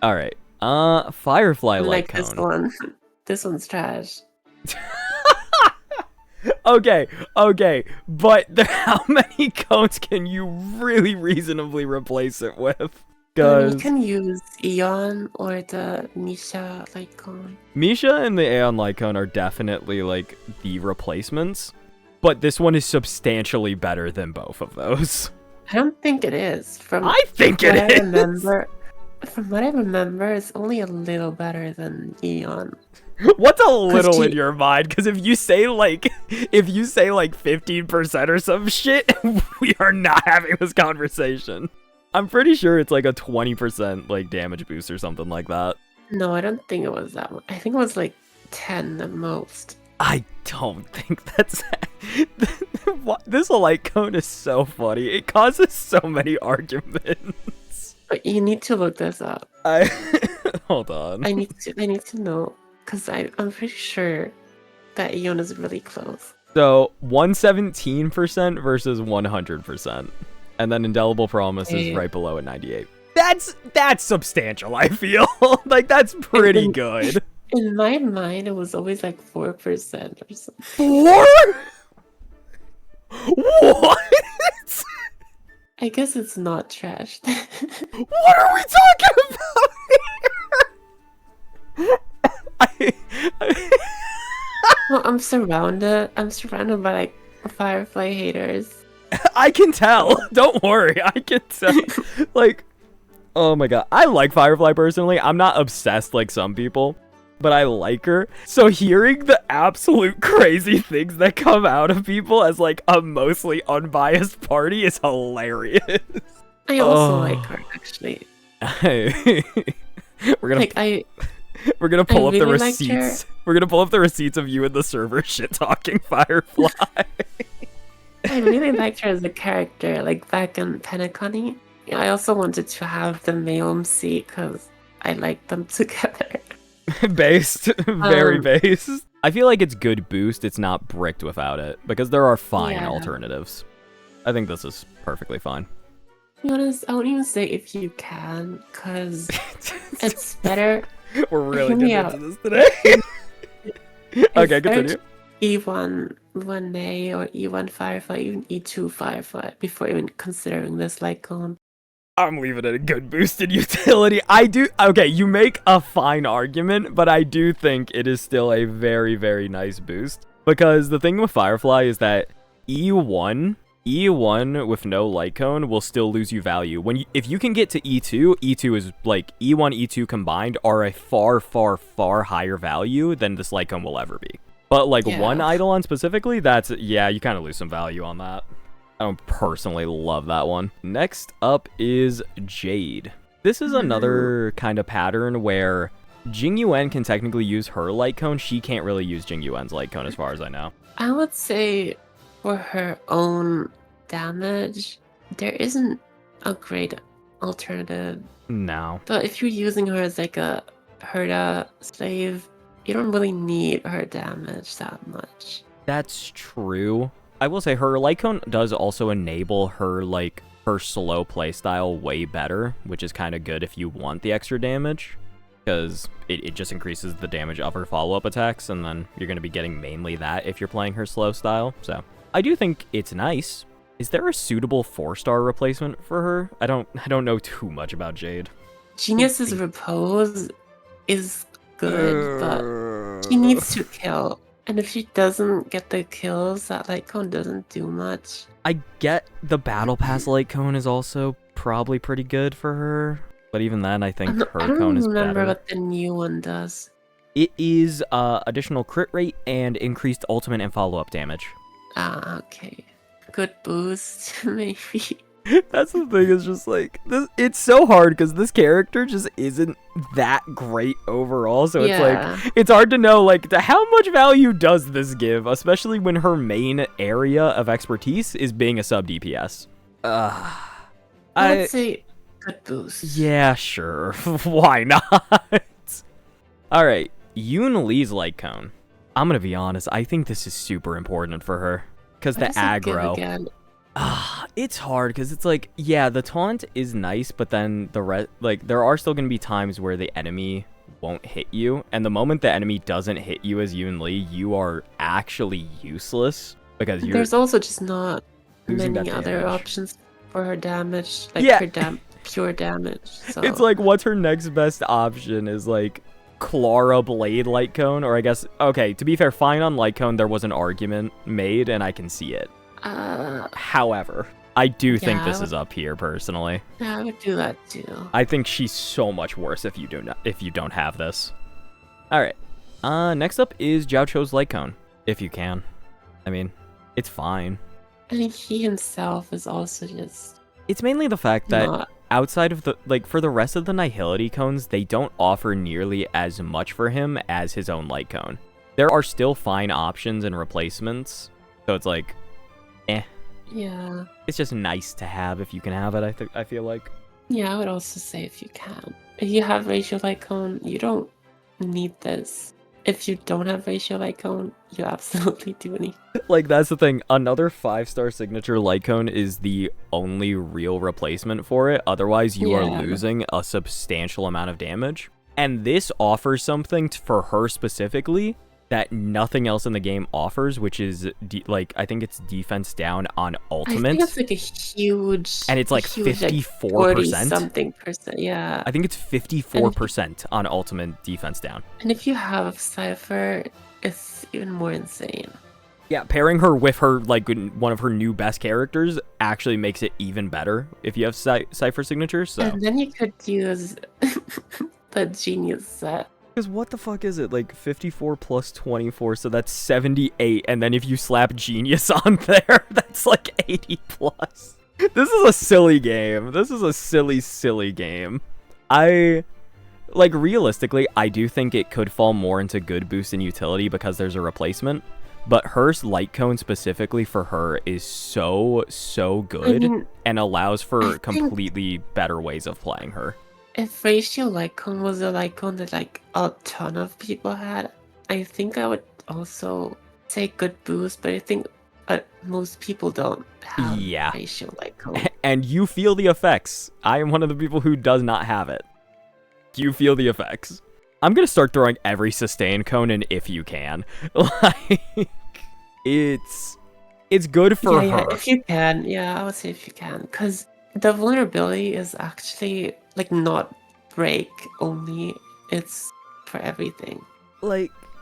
All right. Firefly light Like this cone. one. This one's trash. Okay, okay, but how many cones can you really reasonably replace it with? I mean, you Because can use Eon or the Misha lightcone. Misha and the Aeon light cone are definitely like the replacements, but this one is substantially better than both of those. I don't think it is. I think it is. From what I remember, it's only a little better than Eon. What's a little in she- your mind? Because if you say like 15% or some shit, we are not having this conversation. I'm pretty sure it's like a 20% like damage boost or something like that. No, I don't think it was that one. I think it was like 10 the most. I don't think that's this light cone is so funny. It causes so many arguments. But you need to look this up. Hold on. I need to know because I'm pretty sure that Eon is really close. So 117% versus 100%, and then Indelible Promise is right below at 98. That's substantial. I feel like that's pretty good. In my mind, it was always like 4% or something. 4? What? I guess it's not trash. What are we talking about here? Well, I'm surrounded by like Firefly haters. I can tell. Don't worry. I can tell. Like, oh my god. I like Firefly personally. I'm not obsessed like some people, but I like her. So hearing the absolute crazy things that come out of people as like a mostly unbiased party is hilarious. I also like her actually. We're gonna pull up the really liked her. receipts. We're gonna pull up the receipts of you and the server shit talking Firefly. I really liked her as a character, like back in Penacony. I also wanted to have the male MC because I liked them together. Based, very based. I feel like it's good boost. It's not bricked without it because there are fine alternatives. I think this is perfectly fine. To be honest, I won't even say if you can, because it's better. We're really getting into this today. Okay, continue. E1 1A or E1 Firefly, even E2 Firefly, before even considering this lightcone. I'm leaving it a good boosted utility. I do. Okay, you make a fine argument, but I do think it is still a very, very nice boost. Because the thing with Firefly is that E1 with no light cone will still lose you value. If you can get to E2 is like E1, E2 combined are a far, far, far higher value than this light cone will ever be. But like one Eidolon specifically, you kind of lose some value on that. I don't personally love that one. Next up is Jade. This is another kind of pattern where Jingyuan can technically use her light cone. She can't really use Jingyuan's light cone as far as I know. I would say for her own damage, there isn't a great alternative. No. But if you're using her as like a Hera slave, you don't really need her damage that much. That's true. I will say her light cone does also enable her slow playstyle way better, which is kind of good if you want the extra damage, because it just increases the damage of her follow-up attacks, and then you're going to be getting mainly that if you're playing her slow style. So I do think it's nice. Is there a suitable 4-star replacement for her? I don't know too much about Jade. Genius's Repose is good, but she needs to kill. And if she doesn't get the kills, that light cone doesn't do much. I get the Battle Pass light cone is also probably pretty good for her, but even then, I think her cone is better. I don't remember what the new one does. It is additional crit rate and increased ultimate and follow-up damage. Ah, okay. Good boost, maybe. That's the thing, is just like this. It's so hard because this character just isn't that great overall. So it's like it's hard to know like how much value does this give, especially when her main area of expertise is being a sub DPS. I would say good boost. Yeah, sure. Why not? All right, Yoon Lee's light cone. I'm gonna be honest. I think this is super important for her because the aggro. It's hard because it's like, yeah, the taunt is nice, but then there are still going to be times where the enemy won't hit you, and the moment the enemy doesn't hit you as Yun Li, you are actually useless because There's also just not losing many that other damage. options for her damage, like Yeah. her pure damage. So It's like, what's her next best option is like Clara Blade Lightcone, or I guess, okay, to be fair, fine on Lightcone, there was an argument made, and I can see it. However, I do think this is up here personally. Yeah, I would do that too. I think she's so much worse if you don't have this. All right. Next up is Jiaoqiu's Lightcone, if you can. I mean, it's fine. I think he himself is also just. It's mainly the fact that outside of for the rest of the Nihility cones, they don't offer nearly as much for him as his own Lightcone. There are still fine options and replacements, so it's like, eh. Yeah. It's just nice to have if you can have it, I feel like. Yeah, I would also say if you can. If you have Ratio Lightcone, you don't need this. If you don't have Ratio Lightcone, you absolutely do need. Like, that's the thing. Another 5-star signature Lightcone is the only real replacement for it. Otherwise, you are losing a substantial amount of damage. And this offers something for her specifically that nothing else in the game offers, which is I think it's defense down on ultimate. I think it's like a huge, and it's like 54%. Something percent. Yeah. I think it's 54% on ultimate defense down. And if you have Cipher, it's even more insane. Yeah, pairing her with her one of her new best characters actually makes it even better if you have Cipher signatures. So. And then you could use the Genius set. Because what the fuck is it? Like 54 plus 24, so that's 78. And then if you slap Genius on there, that's like 80 plus. This is a silly game. This is a silly, silly game. Realistically, I do think it could fall more into good boost and utility because there's a replacement. But her Lightcone specifically for her is so good and allows for completely better ways of playing her. If Ratio Lightcone was a Lightcone that a ton of people had, I think I would also say good boost, but I think most people don't have Ratio Lightcone. And you feel the effects. I am one of the people who does not have it. You feel the effects. I'm gonna start throwing every sustain cone in if you can. It's good for her. Yeah, if you can. Yeah, I would say if you can, because the vulnerability is actually not break only, it's for everything.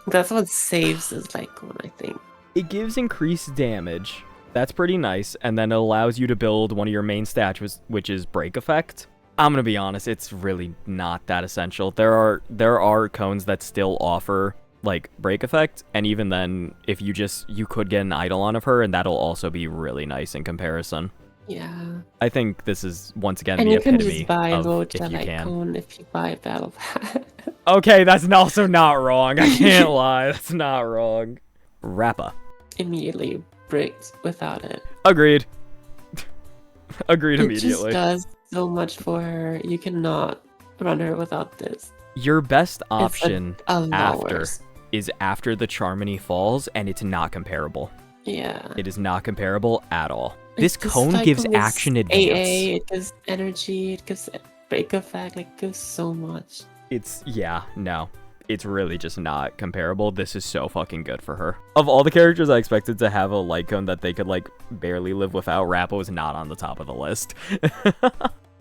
That's what saves his Lightcone, I think. It gives increased damage. That's pretty nice, and then it allows you to build one of your main stats, which is break effect. I'm gonna be honest, it's really not that essential. There are cones that still offer break effect, and even then, if you could get an Eidolon of her, and that'll also be really nice in comparison. Yeah. I think this is, once again, and the you can epitome just buy of Roach if you can. If you buy Battle Pass. Okay, that's also not wrong. I can't lie. That's not wrong. Rappa. Immediately breaks without it. Agreed. Agreed immediately. It just does so much for her. You cannot run her without this. Your best option after is after the Charmony falls, and it's not comparable. Yeah. It is not comparable at all. This cone gives action advance. It gives energy, it gives break effect, it gives so much. It's really just not comparable. This is so fucking good for her. Of all the characters I expected to have a Lightcone that they could barely live without, Rappa was not on the top of the list.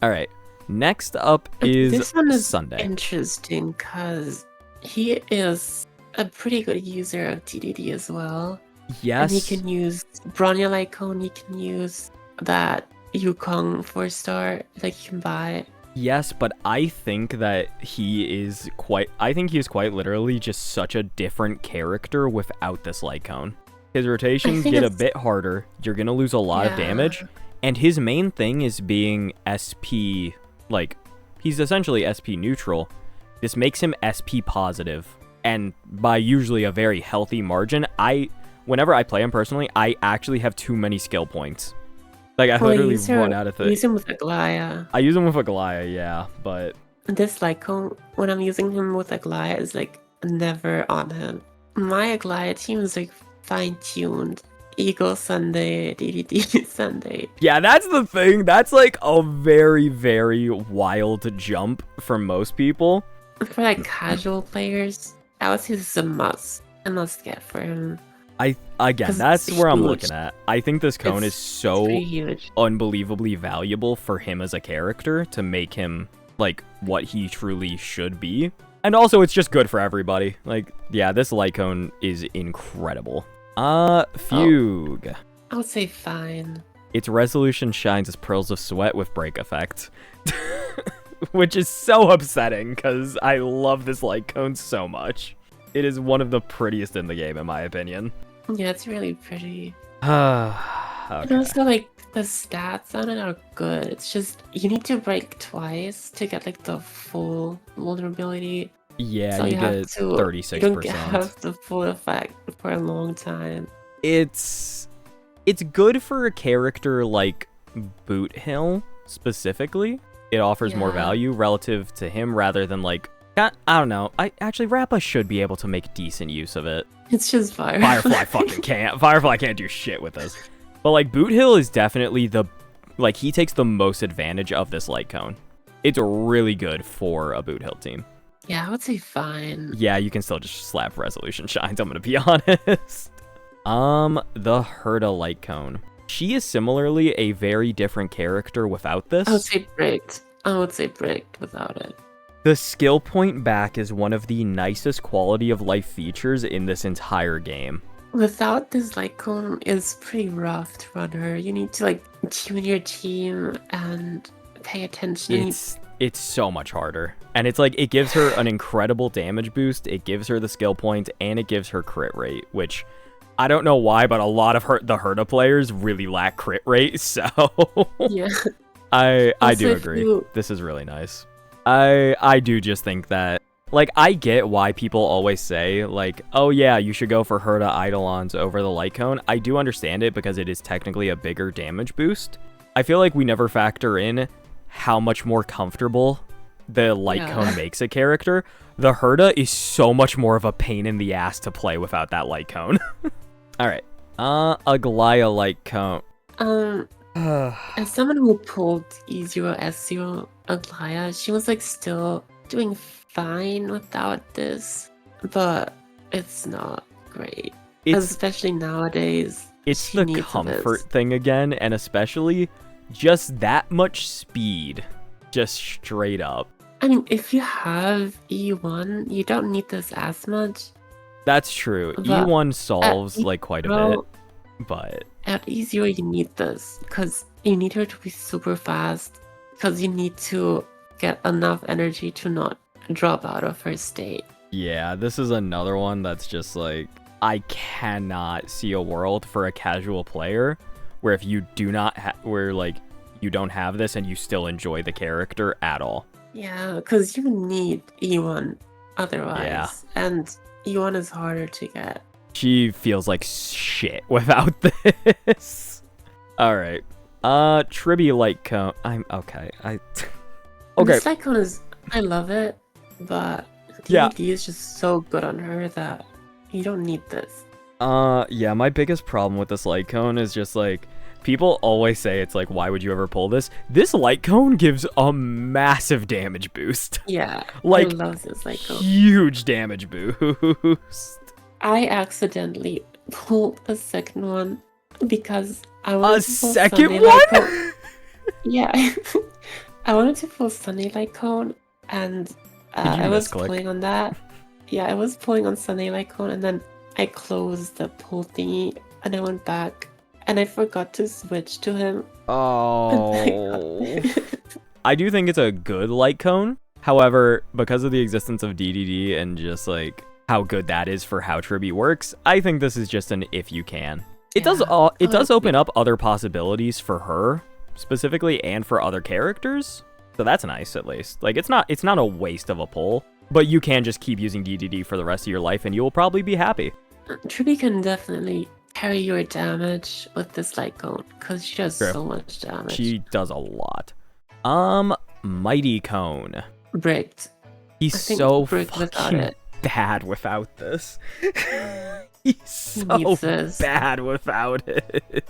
All right. Next up is this one is Sunday. Interesting because he is a pretty good user of TDD as well. Yes. And he can use Bronya Lightcone, he can use that Yukong 4-star that you can buy. Yes, but I think that he is quite literally just such a different character without this Lightcone. His rotations get a bit harder, you're gonna lose a lot of damage, and his main thing is being SP, he's essentially SP neutral. This makes him SP positive, and by usually a very healthy margin. Whenever I play him personally, I actually have too many skill points. I literally run out of things. Use him with Aglia. I use him with Aglia, yeah, but... This Lightcone, when I'm using him with Aglia, is never on him. My Aglia team is fine-tuned. Eagle Sunday, DDD Sunday. Yeah, that's the thing. That's like a very, very wild jump for most people. For like casual players, I would say this is a must get for him. Again, that's where I'm looking at. I think this cone is so unbelievably valuable for him as a character to make him like what he truly should be. And also, it's just good for everybody. Like, yeah, this light cone is incredible. Fugue. I would say fine. Its resolution shines as pearls of sweat with break effect. Which is so upsetting, because I love this light cone so much. It is one of the prettiest in the game, in my opinion. Yeah, it's really pretty. Okay. And also, like, the stats on it are good. It's just, you need to break twice to get, like, the full vulnerability. Yeah, so you get 36%. You don't have the full effect for a long time. It's good for a character like Bootill, specifically. It offers more value relative to him rather than, like, I don't know. Rappa should be able to make decent use of it. It's just Firefly. Firefly fucking can't. Firefly can't do shit with this. But, like, Bootill is definitely he takes the most advantage of this light cone. It's really good for a Bootill team. Yeah, I would say fine. Yeah, you can still just slap resolution shines, I'm gonna be honest. The Hera light cone. She is similarly a very different character without this. I would say bricked. I would say bricked without it. The skill point back is one of the nicest quality of life features in this entire game. Without this light cone, it's pretty rough to run her. You need to, like, tune your team and pay attention. It's so much harder. And it's like, it gives her an incredible damage boost, it gives her the skill point, and it gives her crit rate, which I don't know why, but a lot of the Hera players really lack crit rate, so yeah. I do agree. This is really nice. I do just think that, like, I get why people always say, like, oh yeah, you should go for Hera Eidolons over the light cone. I do understand it because it is technically a bigger damage boost. I feel like we never factor in how much more comfortable the light cone makes a character. The Hera is so much more of a pain in the ass to play without that light cone. All right. Aglia light cone. As someone who pulled E0 S0 Aglia, she was, like, still doing fine without this, but it's not great. Especially nowadays. It's the comfort thing again, and especially just that much speed. Just straight up. I mean, if you have E1, you don't need this as much. That's true. E1 solves, like, quite a bit, but at E0 you need this, because you need her to be super fast, because you need to get enough energy to not drop out of her state. Yeah, this is another one that's just like, I cannot see a world for a casual player where if you do not you don't have this and you still enjoy the character at all. Yeah, because you need E1 otherwise. Yeah. And E1 is harder to get. She feels like shit without this. Alright. Trippy light cone. I'm okay. Okay. This light cone is, I love it, but DD is just so good on her that you don't need this. Yeah, my biggest problem with this light cone is just like, people always say it's like, why would you ever pull this? This light cone gives a massive damage boost. Yeah, like, I love this light cone. Huge damage boost. I accidentally pulled a second one because I wanted to pull second Sunday one? Light cone. Yeah, I wanted to pull Sunday Light Cone, and I was pulling on that. Yeah, I was pulling on Sunday Light Cone, and then I closed the pull thingy, and I went back, and I forgot to switch to him. Oh. I do think it's a good light cone. However, because of the existence of DDD and just like how good that is for how Trippy works, I think this is just an if you can. It does open up other possibilities for her specifically and for other characters. So that's nice, at least. Like, it's not a waste of a pull, but you can just keep using DDD for the rest of your life and you will probably be happy. Trippy can definitely carry your damage with this light cone because she does so much damage. She does a lot. Mighty Cone. Bricked. He's so fucking bad without this. He's so bad without it.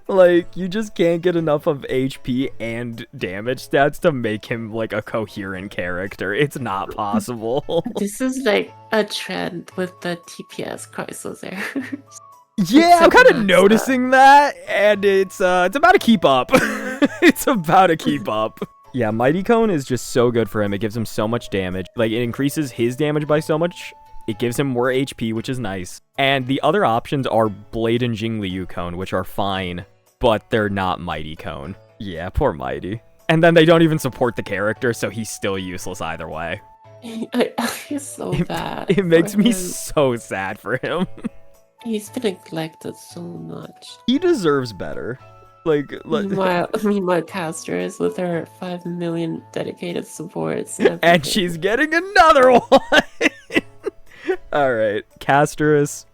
Like, you just can't get enough of HP and damage stats to make him, like, a coherent character. It's not possible. This is, like, a trend with the TPS crosshairs. Yeah, I'm kind of noticing that, and it's about to keep up. It's about to keep up. Yeah, Mighty Cone is just so good for him. It gives him so much damage. Like, it increases his damage by so much. It gives him more HP, which is nice. And the other options are Blade and Jingliu Cone, which are fine, but they're not Mighty Cone. Yeah, poor Mighty. And then they don't even support the character, so he's still useless either way. He's so bad. It makes me so sad for him. He's been neglected so much. He deserves better. Meanwhile, Caster is with her 5 million dedicated supports. And she's getting another one! Alright, Casterus,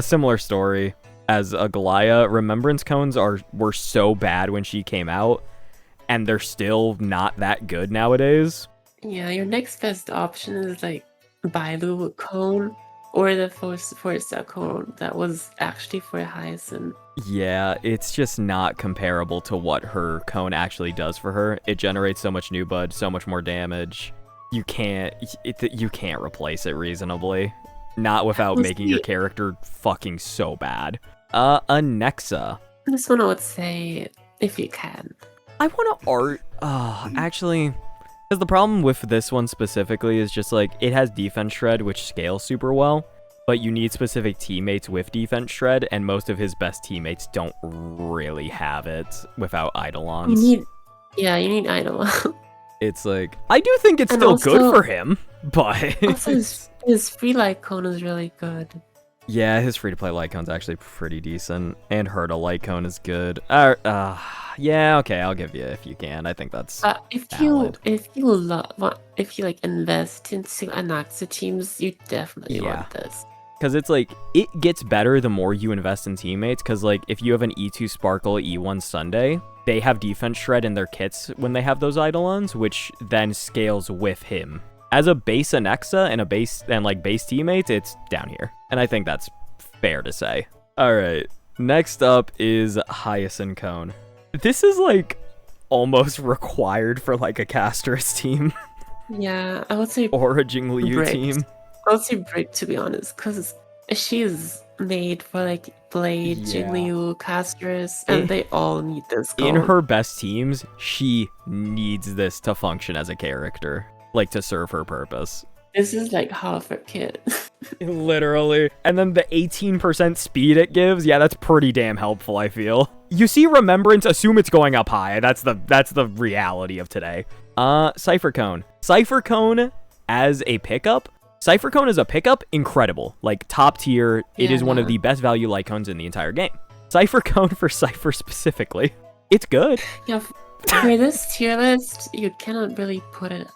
similar story as Aglia. Remembrance cones were so bad when she came out, and they're still not that good nowadays. Yeah, your next best option is like Bailu cone, or the Forza cone that was actually for Hyacinth. Yeah, it's just not comparable to what her cone actually does for her. It generates so much new bud, so much more damage. You can't replace it reasonably. Not without making your character fucking so bad. Anexa. This one I would say, if you can. I want to art... actually... Because the problem with this one specifically is just, like, it has defense shred, which scales super well. But you need specific teammates with defense shred, and most of his best teammates don't really have it without Eidolons. You need Eidolon. It's like, I do think it's still good for him, but... Also, his free light cone is really good. Yeah, his free-to-play light cone's actually pretty decent, and Hera light cone is good. Yeah, okay, I'll give you if you can. I think that's valid. If you like invest into Anaxa teams, you definitely want this. Because it's like, it gets better the more you invest in teammates, because like, if you have an E2 Sparkle, E1 Sunday, they have defense shred in their kits when they have those Eidolons, which then scales with him. As a base Anexa and base teammates, it's down here. And I think that's fair to say. Alright, next up is Hyacinth Cone. This is like almost required for like a Casterus team. Yeah, I would say or a Jingliu team. I would say Brick, to be honest, because she's made for like Blade, Jingliu, Casterus, and they all need this cone. In her best teams, she needs this to function as a character. Like, to serve her purpose. This is like half her kit. Literally. And then the 18% speed it gives, yeah, that's pretty damn helpful, I feel. You see Remembrance, assume it's going up high. That's the reality of today. Cipher Cone. Cipher Cone as a pickup. Cipher Cone as a pickup, incredible. Like, top tier. It is one of the best value light cones in the entire game. Cipher Cone for Cipher specifically. It's good. Yeah, for this tier list, you cannot really put it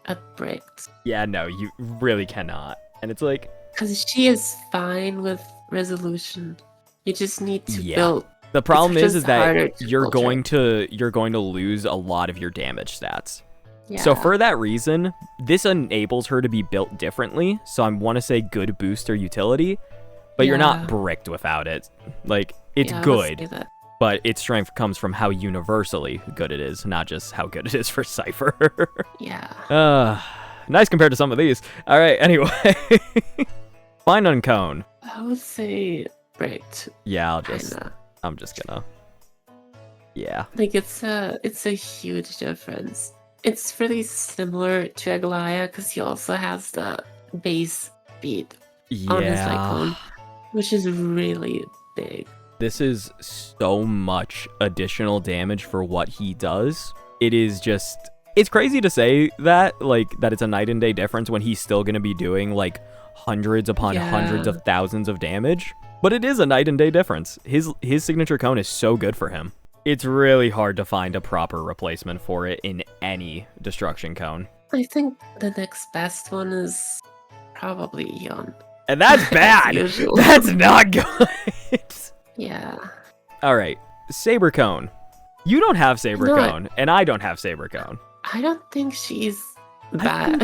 at Bricked. Yeah, no, you really cannot. And it's like... Because she is fine with resolution. You just need to build. The problem is that you're going to lose a lot of your damage stats. Yeah. So for that reason, this enables her to be built differently. So I want to say good boost or utility, but you're not bricked without it. Like, it's good, but its strength comes from how universally good it is, not just how good it is for Cipher. Yeah. Nice compared to some of these. All right, anyway. Fine on Cone. I would say bricked. Yeah, I'm just gonna. Yeah. Like, it's a huge difference. It's really similar to Aglia because he also has the base speed on his icon, which is really big. This is so much additional damage for what he does. It is just... It's crazy to say that, like, that it's a night and day difference when he's still going to be doing, like, hundreds upon hundreds of thousands of damage. But it is a night and day difference. His signature cone is so good for him. It's really hard to find a proper replacement for it in any destruction cone. I think the next best one is probably Eon. And that's bad! That's not good! Yeah. Alright, Saber Cone. You don't have Saber Cone, and I don't have Saber Cone. I don't think she's bad.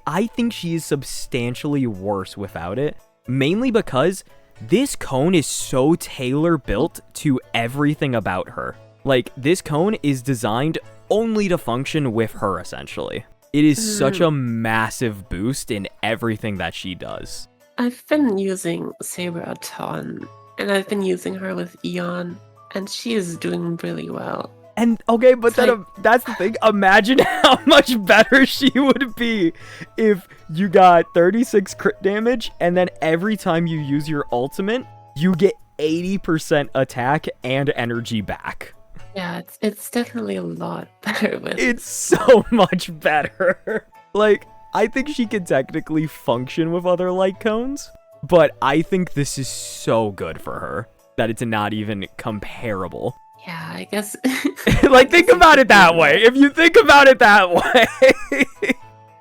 I think she is substantially worse without it. Mainly because this cone is so tailor-built to everything about her. Like, this cone is designed only to function with her, essentially. It is such a massive boost in everything that she does. I've been using Saber a ton, and I've been using her with Eon, and she is doing really well. And, okay, but then that's the thing. Imagine how much better she would be if you got 36 crit damage, and then every time you use your ultimate, you get 80% attack and energy back. Yeah, it's definitely a lot better with... It's so much better. Like, I think she can technically function with other light cones, but I think this is so good for her that it's not even comparable. Yeah, I guess... Like, think about it that way. If you think about it that way.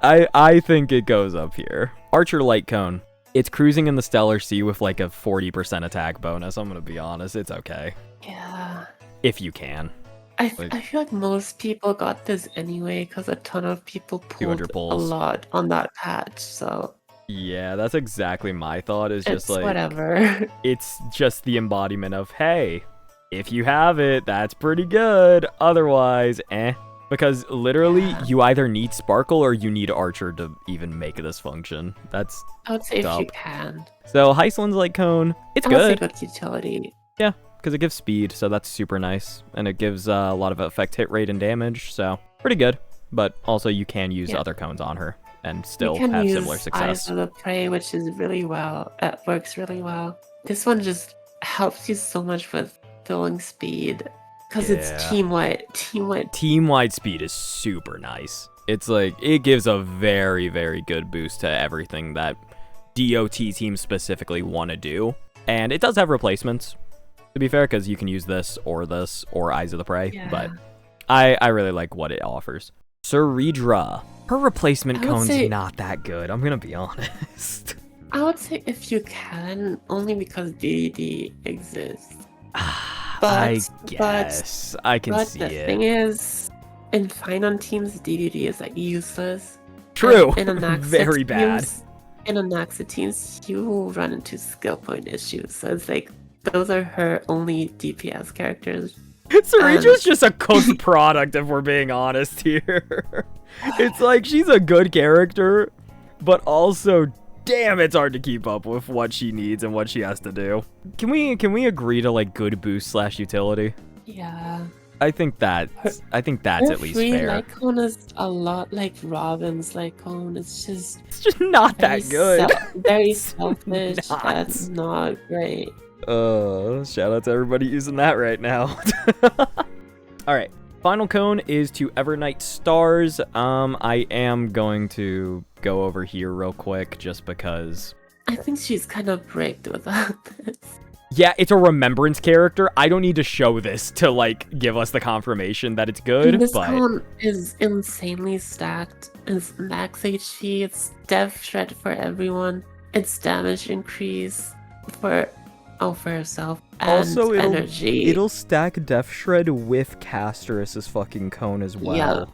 I think it goes up here. Archer light cone. It's cruising in the Stellar Sea with like a 40% attack bonus. I'm gonna be honest, it's okay. Yeah. If you can. I feel like most people got this anyway because a ton of people pulled a lot on that patch, so... Yeah, that's exactly my thought, is just like... whatever. It's just the embodiment of, hey, if you have it, that's pretty good. Otherwise, eh. Because literally, you either need Sparkle or you need Archer to even make this function. That's I would say dumb. if you can. So, Heisland's Light Cone, it's good. I would say good utility. Yeah, because it gives speed, so that's super nice. And it gives a lot of effect hit rate and damage, so pretty good. But also, you can use other cones on her and still have similar success. Eyes of the Prey, which is really well. It works really well. This one just helps you so much with filling speed. Because it's team-wide. Team-wide speed is super nice. It's like, it gives a very, very good boost to everything that DOT teams specifically want to do. And it does have replacements, to be fair, because you can use this or Eyes of the Prey. Yeah. But I really like what it offers. Ceredra. Her replacement cone's not that good, I'm going to be honest. I would say if you can, only because DDD exists. I guess I can see it. But the thing is, in Finon teams, DDD is like useless. True. In very bad. In Anaxa teams, you will run into skill point issues. So it's like those are her only DPS characters. Ceredra's just a cooked product, if we're being honest here. It's like she's a good character, but also, damn, it's hard to keep up with what she needs and what she has to do. Can we agree to like good boost / utility? Yeah. I think that's at least fair. Lightcone is a lot like Robin's Lightcone. It's just not that good. Very selfish. That's not great. Shout out to everybody using that right now. All right. Final cone is to Evernight Stars. I am going to go over here real quick just because... I think she's kind of bricked without this. Yeah, it's a Remembrance character. I don't need to show this to, like, give us the confirmation that it's good, this cone is insanely stacked. It's max HP, it's Death Shred for everyone, it's damage increase for herself. And also, energy. It'll stack Death Shred with Casterus's fucking cone as well. Yeah.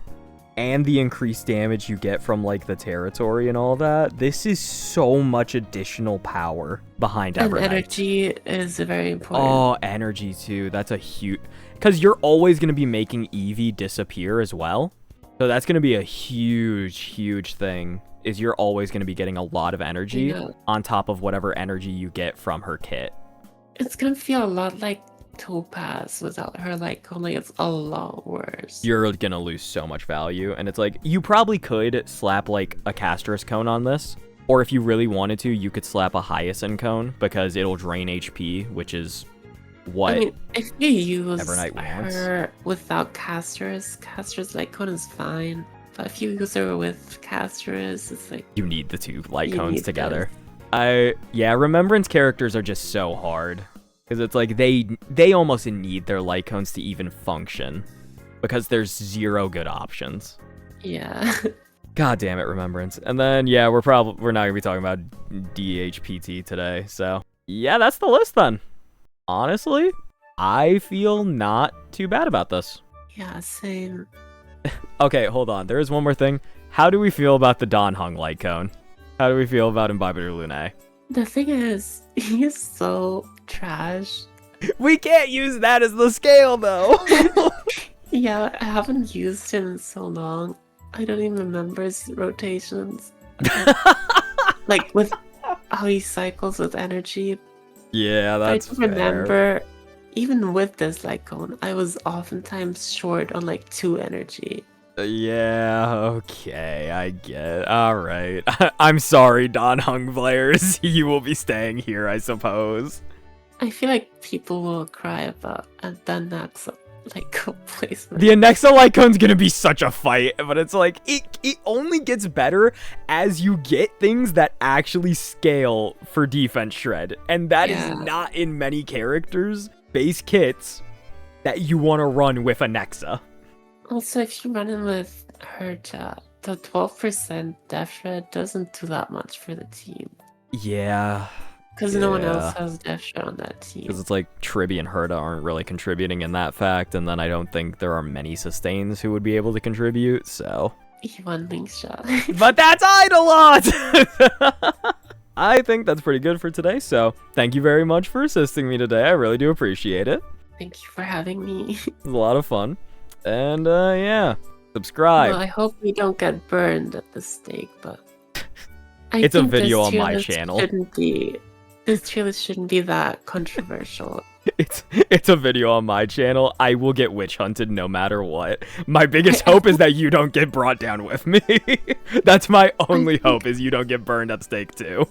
And the increased damage you get from, like, the territory and all that. This is so much additional power behind Evernight. And energy is very important. Oh, energy, too. That's a huge... Because you're always going to be making Eevee disappear as well. So that's going to be a huge, huge thing. Is you're always going to be getting a lot of energy on top of whatever energy you get from her kit. It's going to feel a lot like Topaz without her, like, only it's a lot worse. You're gonna lose so much value, and it's like, you probably could slap, like, a Casterus cone on this, or if you really wanted to, you could slap a Hyacinth cone, because it'll drain HP, which is what I mean, if you use Evernight wants. her without Casterus light cone is fine, but if you use her with Casterus, it's like... You need the two light cones together. Yeah, Remembrance characters are just so hard. Because it's like, they almost need their light cones to even function. Because there's zero good options. Yeah. God damn it, Remembrance. And then, yeah, we're not going to be talking about DHPT today. So, yeah, that's the list then. Honestly, I feel not too bad about this. Yeah, same. Okay, hold on. There is one more thing. How do we feel about the Don Hung light cone? How do we feel about Imbibitor Lunae? The thing is, he's so trash. We can't use that as the scale, though. Yeah, I haven't used him in so long. I don't even remember his rotations. Like, with how he cycles with energy. Yeah, that's I do remember, even with this lightcone, I was oftentimes short on like 2 energy. Yeah, okay, I get. Alright. I'm sorry, Don Hung players. You will be staying here, I suppose. I feel like people will cry about the Anexa lightcone placement. The Anexa lightcone's gonna be such a fight, but it's like, it only gets better as you get things that actually scale for defense shred. And that is not in many characters' base kits that you want to run with Anexa. Also, if you run in with Herta, the 12% def shred doesn't do that much for the team. Yeah. Because no one else has def shred on that team. Because it's like Trippy and Herta aren't really contributing in that fact, and then I don't think there are many sustains who would be able to contribute, so... E1 link shot. But that's Idolot! I think that's pretty good for today, so thank you very much for assisting me today. I really do appreciate it. Thank you for having me. It was a lot of fun. And, yeah, subscribe. Well, I hope we don't get burned at the stake, but... It's a video on my channel. This trailer shouldn't be that controversial. It's a video on my channel. I will get witch hunted no matter what. My biggest hope is that you don't get brought down with me. That's my only hope, is you don't get burned at stake too.